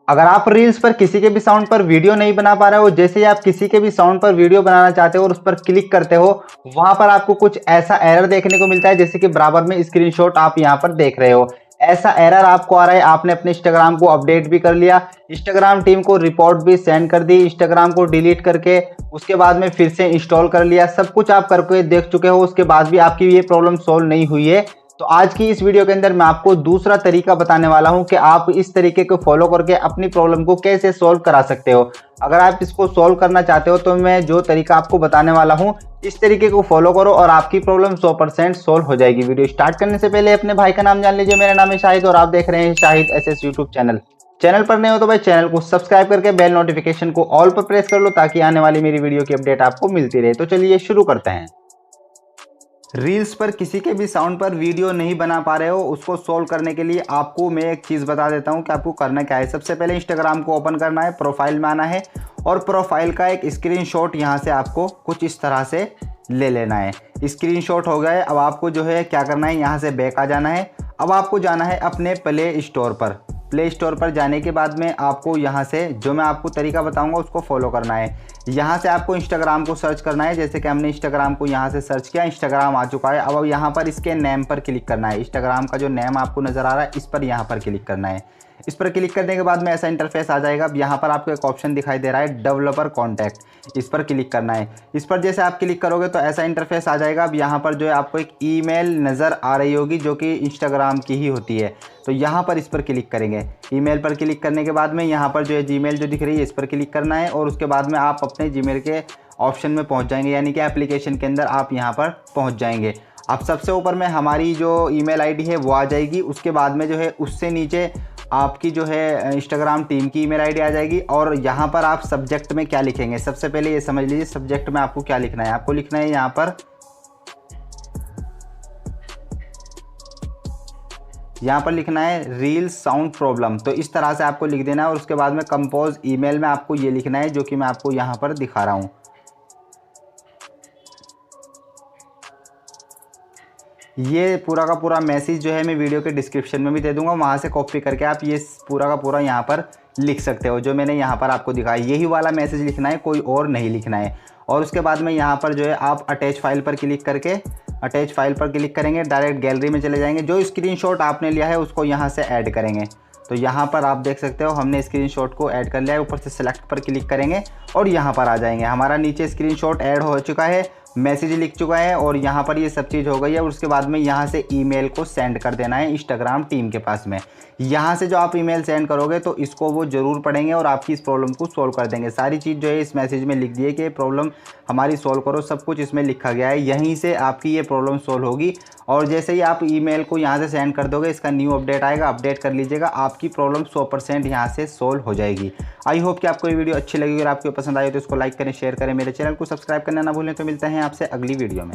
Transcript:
अगर आप रील्स पर किसी के भी साउंड पर वीडियो नहीं बना पा रहे हो, जैसे ही आप किसी के भी साउंड पर वीडियो बनाना चाहते हो और उस पर क्लिक करते हो, वहां पर आपको कुछ ऐसा एरर देखने को मिलता है, जैसे कि बराबर में स्क्रीनशॉट आप यहां पर देख रहे हो। ऐसा एरर आपको आ रहा है, आपने अपने इंस्टाग्राम को अपडेट भी कर लिया, इंस्टाग्राम टीम को रिपोर्ट भी सेंड कर दी, इंस्टाग्राम को डिलीट करके उसके बाद में फिर से इंस्टॉल कर लिया, सब कुछ आप करके देख चुके हो, उसके बाद भी आपकी ये प्रॉब्लम सोल्व नहीं हुई है। तो आज की इस वीडियो के अंदर मैं आपको दूसरा तरीका बताने वाला हूं कि आप इस तरीके को फॉलो करके अपनी प्रॉब्लम को कैसे सोल्व करा सकते हो। अगर आप इसको सोल्व करना चाहते हो तो मैं जो तरीका आपको बताने वाला हूं, इस तरीके को फॉलो करो और आपकी प्रॉब्लम 100% सोल्व हो जाएगी। वीडियो स्टार्ट करने से पहले अपने भाई का नाम जान लीजिए। मेरा नाम है शाहिद और आप देख रहे हैं Shahid SS YouTube channel. Channel पर नए हो तो भाई चैनल को सब्सक्राइब करके बेल नोटिफिकेशन को ऑल पर प्रेस कर लो, ताकि आने वाली मेरी वीडियो की अपडेट आपको मिलती रहे। तो चलिए शुरू करते हैं। रील्स पर किसी के भी साउंड पर वीडियो नहीं बना पा रहे हो, उसको सोल्व करने के लिए आपको मैं एक चीज़ बता देता हूं कि आपको करना क्या है। सबसे पहले इंस्टाग्राम को ओपन करना है, प्रोफाइल में आना है और प्रोफाइल का एक स्क्रीनशॉट यहां से आपको कुछ इस तरह से ले लेना है। स्क्रीनशॉट हो गए। अब आपको जो है क्या करना है, यहाँ से बैक आ जाना है। अब आपको जाना है अपने प्ले स्टोर पर। प्ले स्टोर पर जाने के बाद में आपको यहाँ से जो मैं आपको तरीका बताऊंगा उसको फॉलो करना है। यहाँ से आपको इंस्टाग्राम को सर्च करना है। जैसे कि हमने इंस्टाग्राम को यहाँ से सर्च किया, इंस्टाग्राम आ चुका है। अब यहाँ पर इसके नेम पर क्लिक करना है। इंस्टाग्राम का जो नेम आपको नज़र आ रहा है, इस पर यहाँ पर क्लिक करना है। इस पर क्लिक करने के बाद में ऐसा इंटरफेस आ जाएगा। अब यहाँ पर आपको एक ऑप्शन दिखाई दे रहा है, डेवलपर कॉन्टैक्ट, इस पर क्लिक करना है। इस पर जैसे आप क्लिक करोगे तो ऐसा इंटरफेस आ जाएगा। अब यहाँ पर जो है आपको एक ईमेल नज़र आ रही होगी जो कि इंस्टाग्राम की ही होती है। तो यहाँ पर इस पर क्लिक करेंगे। ईमेल पर क्लिक करने के बाद में यहाँ पर जो है जीमेल जो दिख रही है, इस पर क्लिक करना है और उसके बाद में आप अपने जीमेल के ऑप्शन में पहुँच जाएंगे, यानी कि एप्लीकेशन के अंदर आप यहाँ पर पहुँच जाएंगे। अब सबसे ऊपर में हमारी जो ईमेल आईडी है वो आ जाएगी। उसके बाद में जो है उससे नीचे आपकी जो है इंस्टाग्राम टीम की ईमेल आईडी आ जाएगी। और यहाँ पर आप सब्जेक्ट में क्या लिखेंगे, सबसे पहले ये समझ लीजिए सब्जेक्ट में आपको क्या लिखना है। आपको लिखना है यहाँ पर लिखना है रील साउंड प्रॉब्लम। तो इस तरह से आपको लिख देना है और उसके बाद में कंपोज ईमेल में आपको ये लिखना है जो कि मैं आपको यहाँ पर दिखा रहा हूँ। ये पूरा का पूरा मैसेज जो है मैं वीडियो के डिस्क्रिप्शन में भी दे दूंगा, वहाँ से कॉपी करके आप ये पूरा का पूरा यहाँ पर लिख सकते हो। जो मैंने यहाँ पर आपको दिखाया यही वाला मैसेज लिखना है, कोई और नहीं लिखना है। और उसके बाद में यहाँ पर जो है आप अटैच फाइल पर क्लिक करके, अटैच फाइल पर क्लिक करेंगे, डायरेक्ट गैलरी में चले जाएंगे। जो स्क्रीनशॉट आपने लिया है उसको यहाँ से ऐड करेंगे। तो यहाँ पर आप देख सकते हो हमने स्क्रीनशॉट को ऐड कर लिया है। ऊपर से सेलेक्ट पर क्लिक करेंगे और यहाँ पर आ जाएंगे। हमारा नीचे स्क्रीनशॉट ऐड हो चुका है, मैसेज लिख चुका है और यहाँ पर ये सब चीज़ हो गई है। और उसके बाद में यहाँ से ईमेल को सेंड कर देना है इंस्टाग्राम टीम के पास में। यहाँ से जो आप ईमेल सेंड करोगे तो इसको वो ज़रूर पढ़ेंगे और आपकी इस प्रॉब्लम को सॉल्व कर देंगे। सारी चीज़ जो है इस मैसेज में लिख दी है कि प्रॉब्लम हमारी सॉल्व करो, सब कुछ इसमें लिखा गया है। यहीं से आपकी ये प्रॉब्लम सॉल्व होगी। और जैसे ही आप ईमेल को यहाँ से सेंड कर दोगे, इसका न्यू अपडेट आएगा, अपडेट कर लीजिएगा, आपकी प्रॉब्लम 100% यहाँ से सॉल्व हो जाएगी। आई होप कि आपको ये वीडियो अच्छी लगी। अगर आपको पसंद आई तो इसको लाइक करें, शेयर करें, मेरे चैनल को सब्सक्राइब करना ना भूलें। तो मिलते हैं आपसे अगली वीडियो में।